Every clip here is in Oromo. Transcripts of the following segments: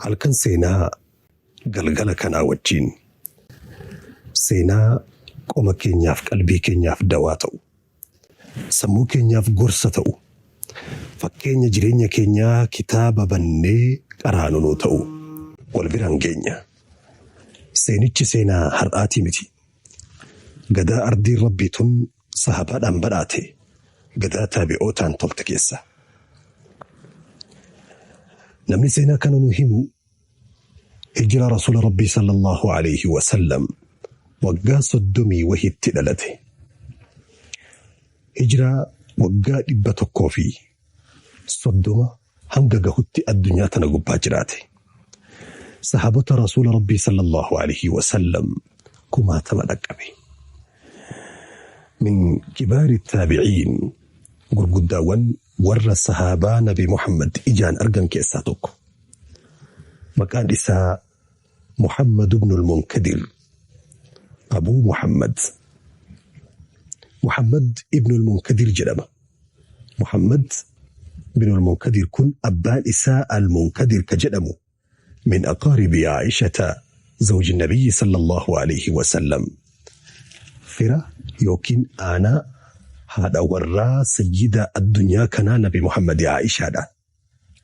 halkan seenaa galgala kanaa wajjin seenaa qoma keenyaaf qalbii keenyaaf dawaa ta'u sammuu keenyaaf gorsa ta'u fakkeenya jireenya keenyaa kitaaba bannee qaraanunuu ta'u wal biraan geenya. Seenichi seenaa har'aatii miti. Gadaa ardiin rabbii tun sahabaadhaan badhaate gadaa taabi'ootaan tolte keessa. Namni seenaa kana nu himu hijira rasuula rabbii sallallahu alayhi wa sallam waggaa 30 dhalate. Hijira waggaa 130 hanga gahutti addunyaa tana gubbaa jiraate. Sahabota rasuula rabbii sallallahu alayhi wa sallam kumaatama dhaqqabe. Min kibaari taabi'iin gurguddaawwan warra sahabaa nabi Muhammad ijaan argan keessaa tokko. Maqaan isaa Muhammad ibn al-Munkadir. Abuu Muhammad. Muhammad ibn al-Munkadir jedhama. Muhammad ibn al-Munkadir kun abbaan isaa al-Munkadir ka jedhamu من أقارب عائشة زوج النبي صلى الله عليه وسلم. فرا يوكين أنا هذا ورا سيدة الدنيا كان نبي محمد عائشة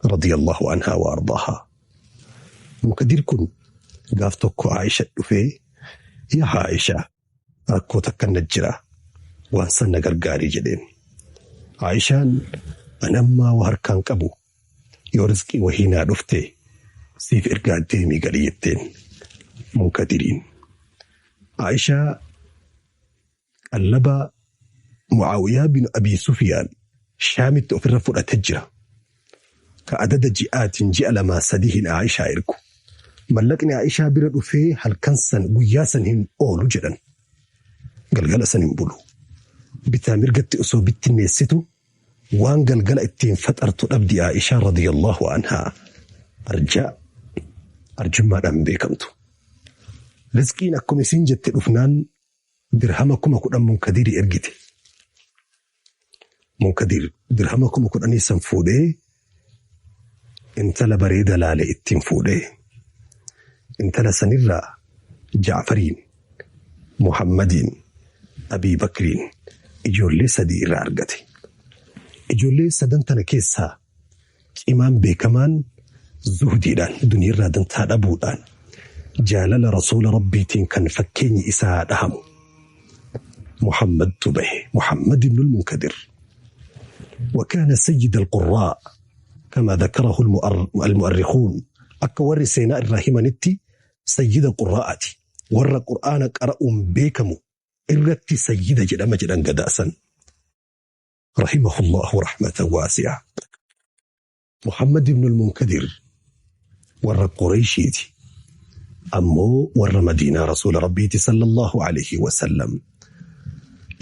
رضي الله عنها وأرضاها. مقدر كن قافتك عائشة في يا عائشة ركوتك النجرة وانسان قرقاري جدين. عائشة أنما وهركان كبو يورزكي وهنا رفتي سيف إرقاد ديمي قريبتين منكدرين. عائشة اللبا معاوية بن أبي سفيان شامت في الرفورة تجرى كعدد جئات جئ لما سديه عائشة إركو ملكني عائشة برد فيه هل كنسن وياسن هن أولو جدا قلقل سنين بلو بتامير قد أسو بالتنيستو وان قلقل اتين فترت أبدي عائشة رضي الله عنها أرجمادhaan beekamtu. Rizqiin akkuma isin jette dhufnaan dirhama 10,000 Munkadirii ergite. Munkadir dirhama 10,000 san fuudhee intala bareeda laale ittiin fuudhee intala sanirraa Jaafariin, Muhammadiin, Abii Bakriin ijoollee 3 irraa argate. Ijoollee 3 tana keessaa cimaan beekamaan زهديدان دنيا رادن تادبودان جالل رسول ربي كان فكيني إساء محمد تبه محمد بن المنكدر وكان سيد القراء كما ذكره المؤرخون أكور سيناء الراهمانتي سيد القراءة ور قرآن قرأوا بيكمو إرتي سيد جدام جدام قداسا رحمه الله رحمة واسعة. محمد بن المنكدر ور قريشيتي أمو ور مدينة رسول ربي صلى الله عليه وسلم.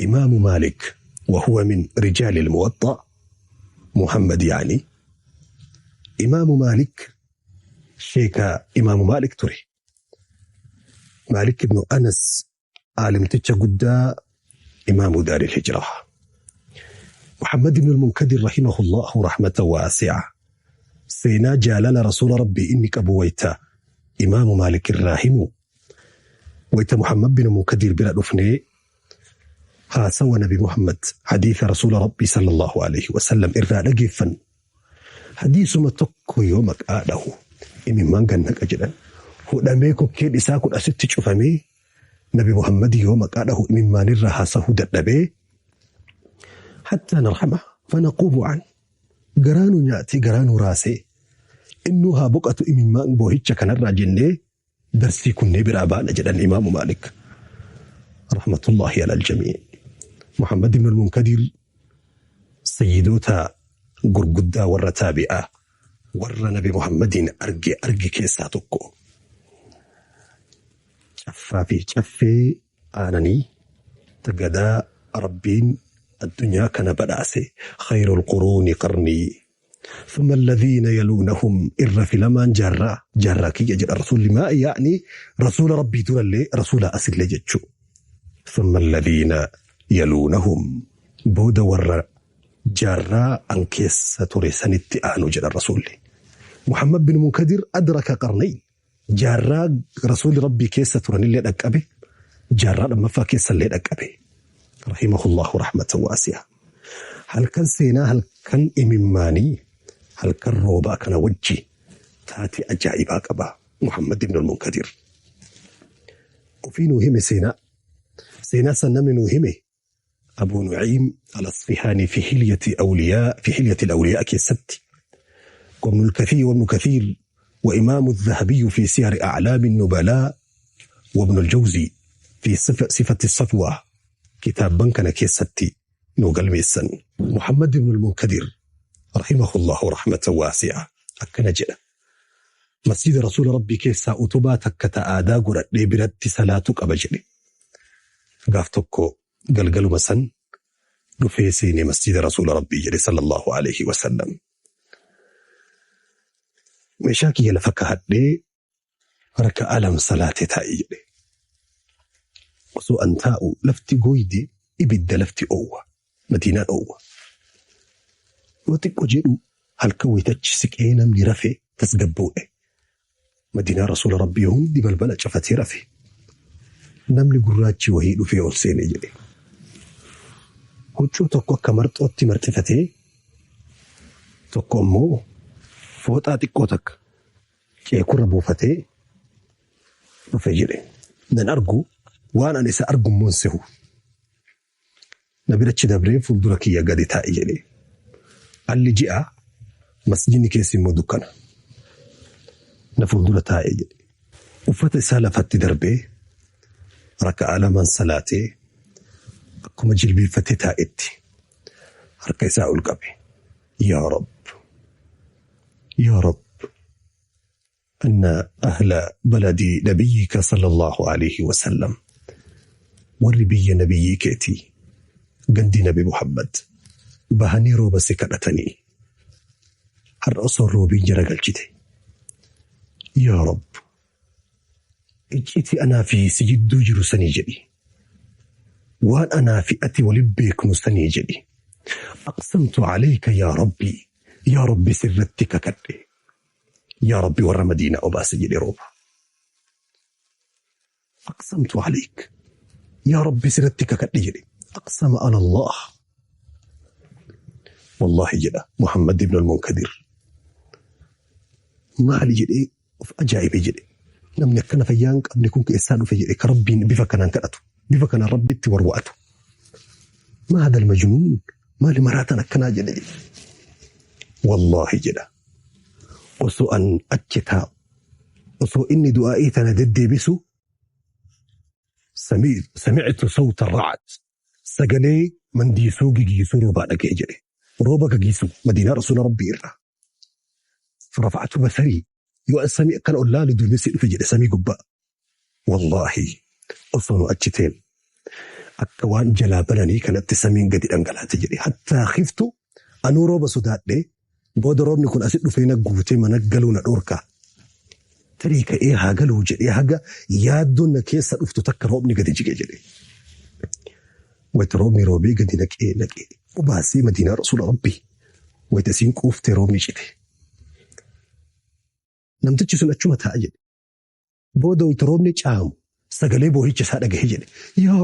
إمام مالك وهو من رجال الموطأ محمد يعني إمام مالك شيك إمام مالك تري مالك بن أنس عالم تجد إمام دار الهجرة. محمد بن المنكدر رحمه الله رحمة واسعة سينا جالل رسول ربي إنك أبويتا إمام مالك الراحم ويتا محمد بن المنكدر بلا رفني ها سوى نبي محمد حديث رسول ربي صلى الله عليه وسلم إرى لقفا حديث ما تكو يومك آله إمي مانغنك أجلا هو دميكو كيد إساكو أسد تشوفمي نبي محمد يومك آله إمي ما نرى هاسه دنبي حتى نرحمه فنقوم عنه قرانو نياتي قرانو راسي إنها بقعة إمام بوهيتش كان الراجل درسي كن برابان أجل الإمام مالك رحمة الله على الجميع. محمد بن المنكدر سيدوتا قرقدا والرتابئة ور نبي محمد أرقي كيساتكو شفي آنني تقدا ربين الدنيا كان بداسي خير القرون قرني ثم الذين يلونهم إر في لمن جرا كي يجد الرسول ما يعني رسول ربي تولي رسول أسل لجتشو ثم الذين يلونهم بود ور جرا أنكيس تريسان التآن جد الرسول محمد بن منكدر أدرك قرنين جارا رسول ربي كيسة تراني اللي أكبه جارا لما فا كيسة اللي أكبه رحمه الله رحمة واسعة. هل كان سينا هل كان إمماني هل كان روبا كان وجي تاتي أجائب أكبه محمد بن المنكدر. وفي نوهم سينا سنم نوهمه أبو نعيم الأصفهاني في حلية الأولياء كيستي، وابن كثير وإمام الذهبي في سير أعلام النبلاء، وابن الجوزي في صفة الصفوة كتاب بنكنا كيستي نوغل ميسن. محمد بن المنكدر رحمه الله رحمة واسعة أكنجل مسجد رسول ربي كيسا أتباتك كتآدا قرأ لبرد سلاتك أبجلي قافتكو قلقل مسن نفيسيني مسجد رسول ربي جلي صلى الله عليه وسلم مشاكي يلفكهت لي ركا ألم صلاة تائي وسو أنتاؤ لفتي قويدي إبدا لفتي أوه مدينة أوه وتقو جيرو هل كويتك سكينا من رفي تسقبوه مدينة رسول ربي هندي بالبلد شفتي رفي نملي قراتي وهيدو في أولسيني جلي هجو تقو كمرت أوتي مرتفتي تقو أمو فوتاتي قوتك كيكو ربوفتي رفي جلي نن أرقو وانا نسا أرقو منسهو نبيرتش دبرين فلدركي يقادي تائي جلي اللي جاء مسجيني كيسي مدوكنا نفلدر تائي جلي وفت سالفت دربي ركع على من صلاتي أكما جلبي فتتا إتي ركع ساء القبي يا رب يا رب أن أهل بلد نبيك صلى الله عليه وسلم والربي نبيكتي قندي نبي محمد بهني روب سكرتني الرأس الروبين جرق الجدي يا رب اجيتي أنا في سجد جرسني جدي وأن أنا في أتي ولبيك نسني جدي أقسمت عليك يا ربي سرتك كدي يا ربي ور مدينة أباس جدي روبا أقسمت عليك يا ربي سرتك كدي جدي أقسم على الله والله جدا محمد بن المنكدر ما علي جدي أجائب جدي نمني كنا فيانك قبل يكون كإسان في جدي كربي بفكنا انكرته بفكنا ربي تورواته ما هذا المجنون ما لمراتنا كنا جدي والله جدا وسو أن أجتها وسو إني دعائي تنددي بسو سمعت صوت الرعد سجلي من دي سوقي جيسو روبا لكيجري روبا كجيسو مدينة رسول ربي إرها فرفعت بصري يؤسمي كان الله لدنسي في جري سمي قباء والله أصنوا أجتين أكوان جلابلني كانت تسمين قد أنقلها تجري حتى خفت أنو روبا سودات لي بود روب نكون أسئل فينا قوتي منقلونا نوركا تريك إيه هاقلو جري هاقا يادونا كيسا أفتو تك روبني قد جري ويتروبني روبي قد لك إيه وباسي مدينة رسول ربي ويتسين كوفتي روبني جري نمتج سنة تاجد بودو يتروبني جام سقلي بو هيك سادة جري يا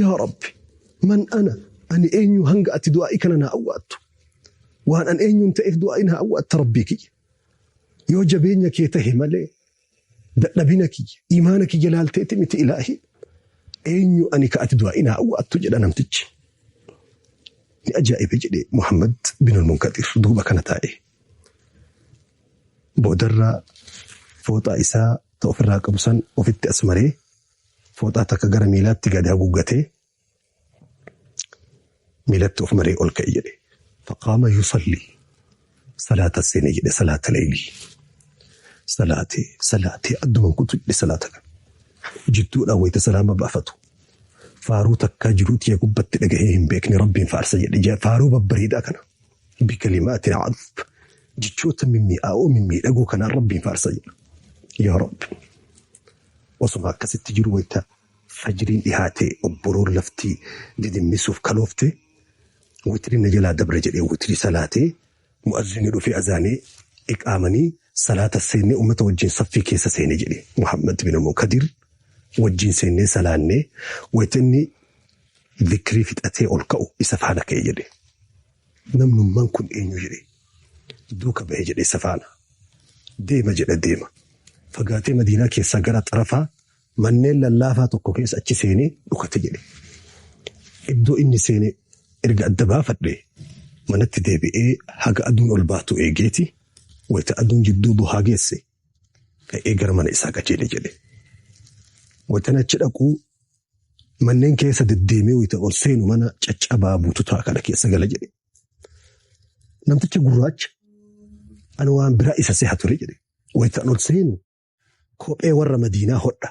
ربي من أنا أني هنقا أتدوائك أنا أواتو وأن أين ينتهي دعائنا أو تربيك يوجبينك يتهم لي نبينك إيمانك جلالتي تمت إلهي أين أنك أتدعائنا أو أتجد نمتج أجائب جدي محمد بن المنكدر دوبك نتائي بودر فوطا إساء توفر قبسا وفي التأسمري فوطا تكغر ميلاد تقادها قوغتي ميلاد توفمري أولك إجدي فقام يصلي صلاة السنة صلاة ليلي صلاتي أدو من كنت لصلاتك جدو لأويت سلام بأفتو فارو تكا جروت يقبت لقهيهم بيكني ربي فارسي جاء فارو ببريدا كان بكلمات عذب جدشوتا ممي أو ممي لقو كان ربي فارسي يا رب وصمع كست جرويتا فجرين إهاتي وبرور لفتي دي مسوف كالوفتي وتري نجلا دبر جدي وتري صلاتي مؤذن له في أذاني iqaamanii salaata seennee ummata wajjin saffii keessa seene jedhe Muhammad bin Munkadir wajjin seennee salaannee waytinni dhikrii fixatee ol ka'u isa faana ka'e jedhe. Namnummaan kun eenyu jedhe duuka ba'e jedhe isa faana. Deema jedhe deema. Fagaatee Madiinaa keessaa gara xarafaa manneen lallaafaa tokko keessa achi seenee dhukate jedhe. Iddoo inni seenee erga adda baafadhe manatti deebi'ee haga aduun ol baatu eegeeti wayita aduun jidduu duhaa geesse ka'ee gara mana isaa qajeele jedhe. Wayita achi dhaquu manneen keessa deddeemee wayita ol seenu mana caccabaa buututaa kana keessa gala jedhe. Namticha gurraacha ani waan biraa isa seha ture jedhe. Wayita ol seenu kophee warra Madiinaa hodha.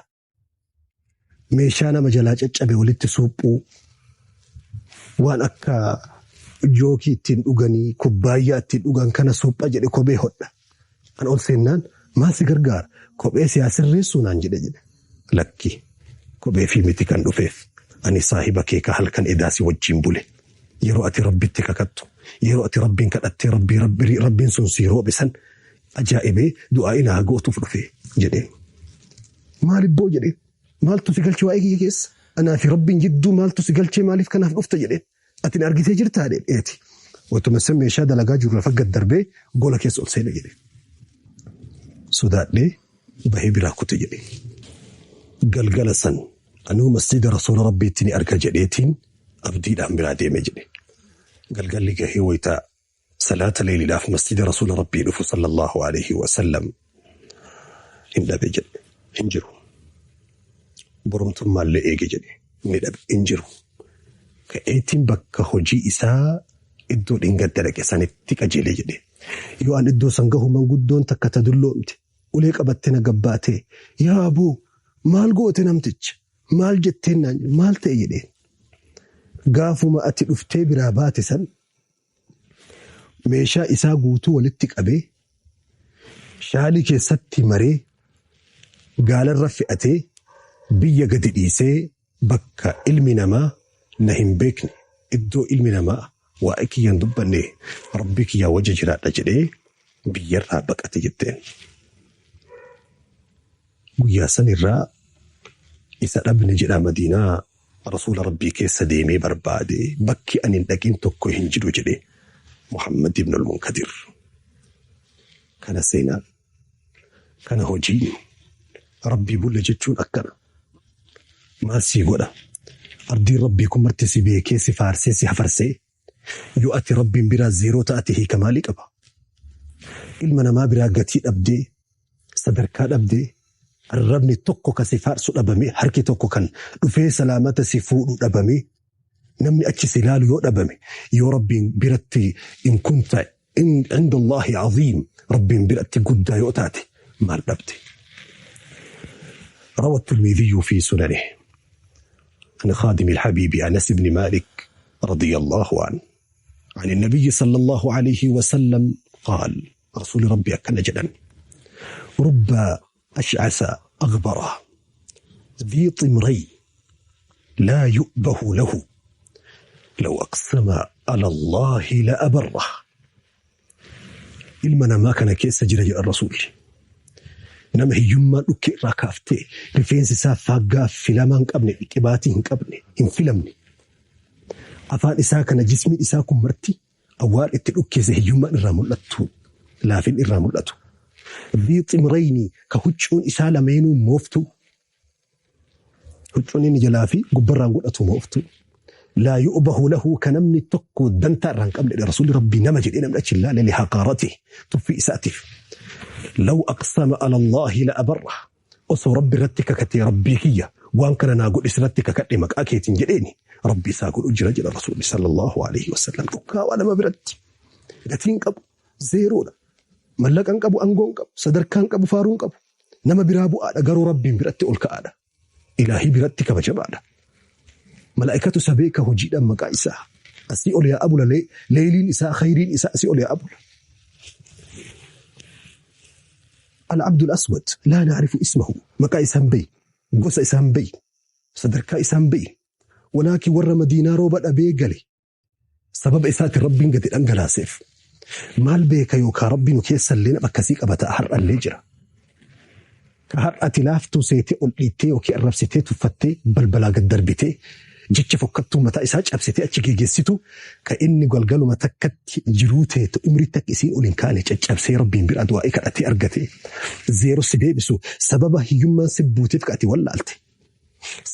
Meeshaa nama jalaa caccabe walitti suuphuu waan akka jookii ittiin dhuganii kubbaayyaa ittiin dhugan kana suuphaa jedhe kophee hodha. An ol seennaan maal si gargaara kophee siyaasirreessuu naan jedhe. Lakki kophee fi miti kan dhufeef ani saahiba kee ka halkan edaasi wajjin bule yeroo ati rabbitti kakattu yeroo ati rabbiin kadhattee rabbiin sun si roobisan ajaa'ibee du'aa ilaa gootuuf dhufe jedhe. Maalibboo jedhe maaltu si galche waa'ee kiyya keessa anaa fi rabbiin jidduu maaltu si galchee maaliif kanaaf dhufta jedhe. Atin argitee jirtaa dheedheeti. Watuma san meeshaa dalagaa jiru lafa gad darbee gola keessa ol seena jedhe. Sodaadhee bahee biraa kute jedhe. Galgala san anuu masjida rasuula rabbiitti ni arga jedheetiin abdiidhaan biraa deeme jedhe. Galgalli gahee wayitaa salaata leeliidhaaf masjida rasuula rabbii dhufu sallallahu alaihi wasallam hin dhabe jedhe. Hin jiru. Boromtummaallee eege jedhe. Ni dhabe hin jiru. Ka'eetiin bakka hojii isaa iddoo dhingadda dhaqe sanitti qajeelee jedhe. Yoo an iddoo san gahu manguddoon takka tadulloomte ulee qabattee na gabbaatee yaa aboo maal goote namticha maal jetteen naan maal ta'e jedhee. Gaafuma ati dhuftee biraa baate san meeshaa isaa guutuu walitti qabee shaalii keessatti maree gaalarra fe'atee biyya gadi dhiisee bakka ilmi namaa na hin beekne iddoo ilmi namaa waa'ee kiyyaan dubbanne rabbi kiyyaa wajja jiraadha jedhee biyyarraa baqate jetteen. Guyyaa san irraa isa dhabne jedhaa Madiinaa rasuula rabbii keessa deemee barbaade bakki ani hin dhaqin tokko hin jiru jedhee Muhammad ibn al-Munkadir. Kana seenaan kana hojiin rabbii bulle jechuun akkana maal sii godha. Ardiin rabbii kun marti si beekee si faarsee si hafarsee yoo ati rabbiin biraa zeeroo taate hiika maalii qaba. Ilma namaa biraa gatii dhabdee sadarkaa dhabdee arrabni tokko kan si faarsu dhabame harki tokko kan dhufee salaamata si fuudhu dhabame namni achi si ilaalu yoo dhabame yoo rabbiin biratti in kunta inda Allahi aziim rabbiin biratti guddaa yoo taate maal dhabde. روى الترمذي في سننه عن خادم الحبيب أنس بن مالك رضي الله عنه عن النبي صلى الله عليه وسلم قال رسول ربي أكن جدا رب أشعث أغبر ذي طمري لا يؤبه له لو أقسم على الله لأبره. المنا ما كان كيس جرى الرسول nama hiyyummaa dhukkee irraa kaaftee rifeensi isaa faaggaa filamaa hin qabne qibaatii hin qabne hin filamne afaan isaa kana jismiin isaa kun marti awwaal itti dhukkeesse hiyyummaan irraa mul'attu laafin irraa mul'atu. Bii ximrayni ka huccuun isaa lameenuu mooftu huccuun inni jalaa fi gubbarraan godhatu mooftu laa yu'bahu lahu ka namni tokko dantaa irraa hin qabne rasuulli rabbii nama jedhee namni achi ilaale lihaqaarati tuffii isaatiif. لو أقسم على الله لأبره أصو ربي رتك كتي ربي كيا وان كان ناقول إسرتك كتي مكاكيت جليني ربي ساقول أجرى جل الرسول صلى الله عليه وسلم دكا وأنا ما برد لاتين كبو زيرونا ملك أنكبو أنقون كبو صدر كان كبو فارون كبو نما برابو آده قروا ربي برتي أولك آده إلهي برتك بجباده ملائكة سبيك هجيدا مكا إساء أسيئوا يا أبو ليلين إساء خيرين إساء أسيئوا يا أبو. العبد الأسود لا نعرف اسمه مكا إسام بي قوس إسام بي صدركا إسام بي ولكن ور مدينة روبا أبي قلي سبب إسات ربين قد الأنقل سيف maal beeka yookaan rabbi nu keessa illee akkasii qabata har'allee jira. Ka har'ati laaftuu seetee ol dhiittee yookiin arrabsitee tuffattee balbalaa gad darbitee jecha fokkattuu mataa isaa cabsitee achi geessitu ka inni galgaluma takkatti jiruu teetu umritti akka isiin ol hin kaane caccabsee rabbiin bira du'aa kadhatee argate zeero si deebisu sababa hiyyummaan si buuteef ka ati wallaalte.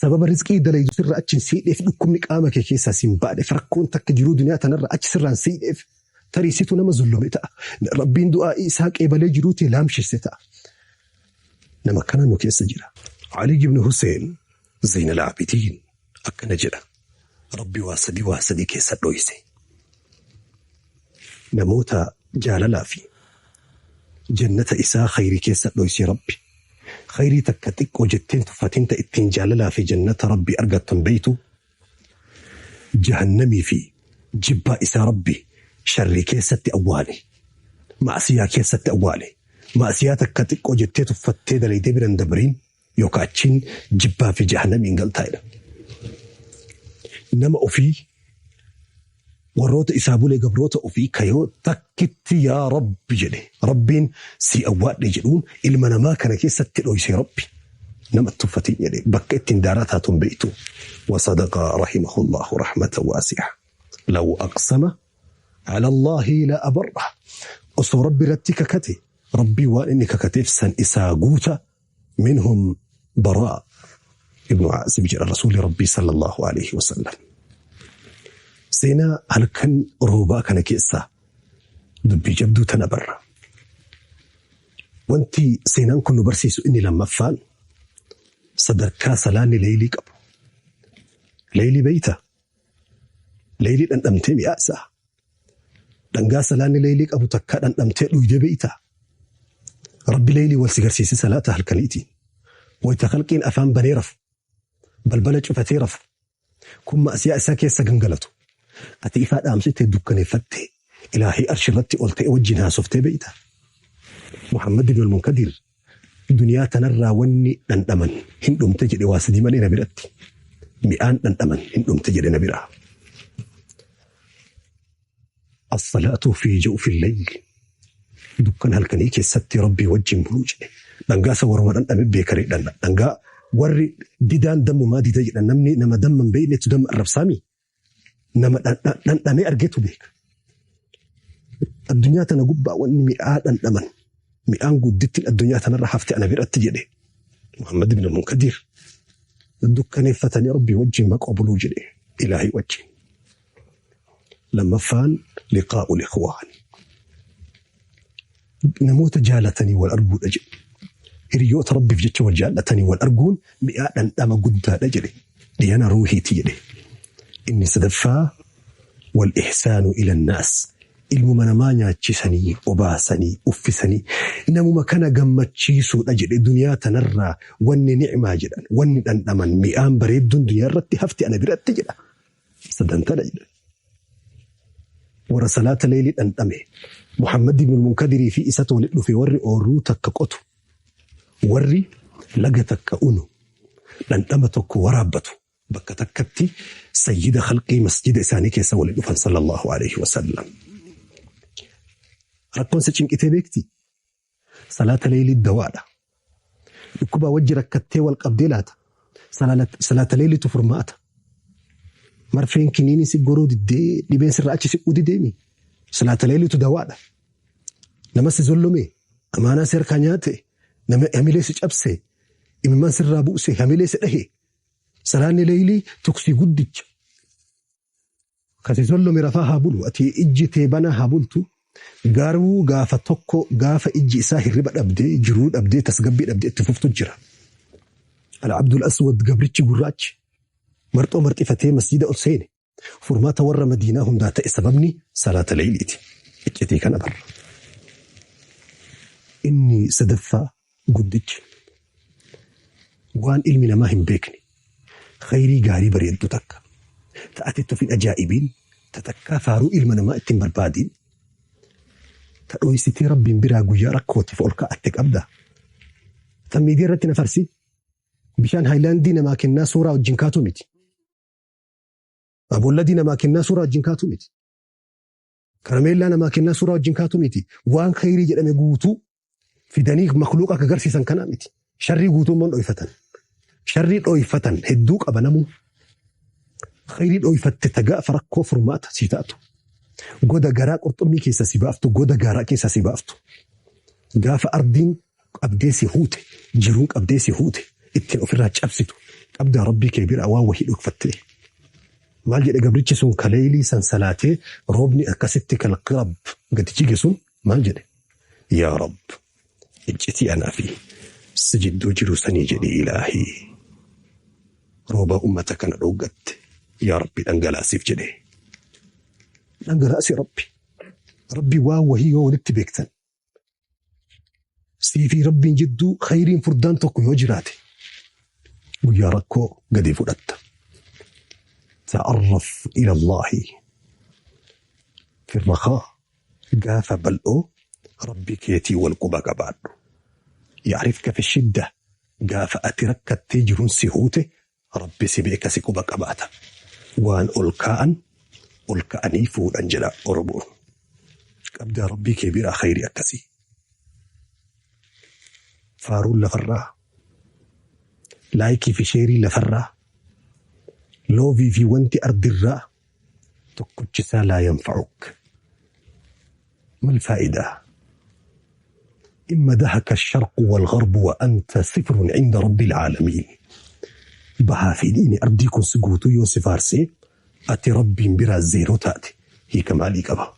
Sababa rizqii dalaydu sirra achi siidheef dhukkubni qaama kee keessaa siin baadheef rakkoon takka jiruu duniyaa tanarra achi sirraan siidheef tariisitu nama zullume ta'a. Rabbiin du'aa isaa qeebalee jiruutii laamshisse ta'a. Nama kana nu keessa jira. Ali ibn Hussein Zayn al-Abidin akkana jedha. Rabbi waa sadii keessa dhoyse. Namoota jaalalaa fi jannata isaa khayrii keessa dhoyse Rabbi. Khayrii takka xiqqoo jetteen tuffatinta ittiin jaalalaa fi jannata Rabbi argattan beeytu. Jahannamii fi jibbaa isaa Rabbi sharrii keessatti awwaale. Maasiyaa keessatti awwaale. Maasiyaa takka xiqqoo jettee tuffattee dalaydee biran dabriin yookaan achiin jibbaa fi jahannamiin galtaa'edha. Nama ofii warroota isaa bulee gabroota ofii kayoo takkitti yaa Rabbi jedhe Rabbiin si awwaadhe jedhuun ilma namaa kana keessatti dhoyse Rabbi nama tuffatiin jedhe bakka ittiin daaraa taatuun beeytu. Wasadaqa rahimahullahu rahmatan waasi'a. Law aqsama ala Allahi la abarra. Osoo Rabbi irratti kakate Rabbii waan inni kakateef san isaa guuta. Minhum Baraa ibnu Aazib jedha rasuulli Rabbii sallallahu alayhi wa sallam. Seenaa halkan roobaa kana keessaa dubbii jabduu tana barra. Wanti seenaan kun nu barsiisu inni lammaffaan sadarkaa salaanni leelii qabu. Leelii beeyta. Leelii dhandhamtee mi'aasaa. Dhangaa salaanni leelii qabu takkaa dhandhamtee dhuyde beeyta. Rabbi leelii wal si garsiise salaata halkaniitiin. Wayita khalqiin afaan banee rafu. Balbala cufatee rafu. Kun maasiyaa isaa keessa gangalatu. Ati ifaa dhaamsitee dukkaneeffattee ilaahii arshirratti ol ta'e wajjin haasoftee beeyta. Muhammad ibn al-Munkadir duniyaa tanarraa wanni dhandhaman hin dhumte jedhe waa sadii malee na biratti. Mi'aan dhandhaman hin dhumte jedhe na biraa. As-salaatu fi jawfi al-layl. Dukkan halkanii keessatti Rabbii wajjin buluu jedhe. Dhangaasa warma dhandhame beekaree dhandha. Dhangaa warri didaan dammumaa dida jedhan namni nama damman beeynetu damma arrabsaami. Nama dhandhamee argetu beeka. Addunyaa tana gubbaa wanni mi'aa dhandhaman. Mi'aan guddittiin addunyaa tanarra hafte ana biratti jedhe. Muhammad ibn al-Munkadir. Dukkaneeffatanii Rabbii wajjin maqaa buluu jedhe. Ilaahii wajjin. Lammaffaan liqaa'ul ikhwaan. Namoota jaalatanii wal arguudha jedhe. Hiriyoota Rabbiif jecha wal jaalatanii wal arguun mi'aa dhandhama guddaadha jedhe. Dhiyana ruuhiiti jedhe. Inni sadaffaa wal ihsaanu ila naas. Ilmuma namaa nyaachisanii, obaasanii, uffisanii namuma kana gammachiisuudha jedhe. Duniyaa tanarraa wanni ni'maa jedhan, wanni dhandhaman mi'aan bareedduun duniyaa irratti hafti ana biratti jedha. Sadantana jedha. Warra salaata leelii dhandhame Muhammad ibn al-Munkadirii fi isatu walitti dhufe warri oorruu takka qotu, warri laga takka unu, dhandhama tokko waraabbatu. Bakka takkatti sayyida khalqii masjida isaanii keessa walitti dhufan sallallahu alayhi wa sallam. Rakkoon si cinqitee beekti. Salaata leelii dawaadha. Dhukkubaa wajji rakkattee wal qabdee laata. Salaata leeliitu furmaata. Marfeen kiniini si goroo diddee dhibeen sirraa achi siquu dideemi. Salaata leeliitu dawaadha. Nama si zollume amaanaa si harkaa nyaate nama hamilee si cabse imimmaan sirraa buuse hamilee si dhahe. Salaanni leelii tuksii guddicha. Kasi zollume rafaa haa bulu ati ijji tee banaa haa bultu. Garuu gaafa tokko gaafa ijji isaa hirriba dhabdee jiruu dhabdee tasgabbii dhabdee itti fuftu jira. Al-Abdul Aswad gabrichi gurraachi marxoo marxifatee masjida ol seene furmaata warra Madiinaa hundaa ta'e sababni salaata leeliiti. Iccitii kana barra. Inni sadaffaa guddichi waan ilmi namaa hin beekne khayrii gaarii bareeddu takka ta'atetti ofin ajaa'ibiin takkaa faaruu ilma namaa ittiin barbaadiin. Tadhoysitee Rabbiin biraa guyyaa rakkootiif ol ka'atte qabda. Tammiidii irratti na farsi. Bishaan haayilaandii namaa kennaa suuraa wajjin kaatu miti. Abolladii namaa kennaa suuraa wajjin kaatu miti. karameellaa namaa kennaa suuraa wajjin kaatu miti. Waan khayrii jedhame guutuu fidanii makluuqa akka agarsiisan kanaa miti. Sharrii guutummaan dho'ifatan. Sharrii dho'ifatan hedduu qaba namuu. Khayrii dho'ifatte tagaafa rakkoo furmaata si taatu. Goda garaa qurxummii keessa si baaftu, goda gaaraa keessa si baaftu. Gaafa ardiin qabdee si huute, jiruun qabdee si huute, ittiin ofirraa cabsitu, qabdaa rabbii kee biraa waan wahii dhokfattee. Maal jedhe gabrichi sun kaleelii sansalaatee roobni akkasitti kalqirab gadi jige sun maal jedhe? Yaa Rabb, iccitii anaa fi si jidduu jiru sanii jedhe ilaahii. Rooba ummata kana dhoogatte, yaa Rabbi dhangalaasiif jedhe. Dhangalaasi Rabbi. Rabbi waan wahii yoo walitti beektan. Sii fi Rabbiin jidduu khayriin furdaan tokko yoo jiraate. Guyyaa rakkoo gadi fudhatta. Ta'arraf ila Allaahi. Firmakaa gaafa bal'oo Rabbi keetii wal quba qabaadhu. Yaarifka fi shidda gaafa ati rakkattee jiruun si huute Rabbi si beeka si quba qabaata. Waan ol ka'anii fuudhan jedha Oromoon. Qabdaa Rabbii kee biraa khayrii akkasii. Faaruun lafarraa, laayikii fi sheerii lafarraa, loovii fi wanti ardirraa tokkochisaa laa yanfa'uk. Mal faayidaa? إما دهك الشرق والغرب وأنت صفر عند رب العالمين. بها في ديني أرديكم سقوتو يوسف أرسي أتي ربي برا الزيرو تأتي هي كمالي كبا.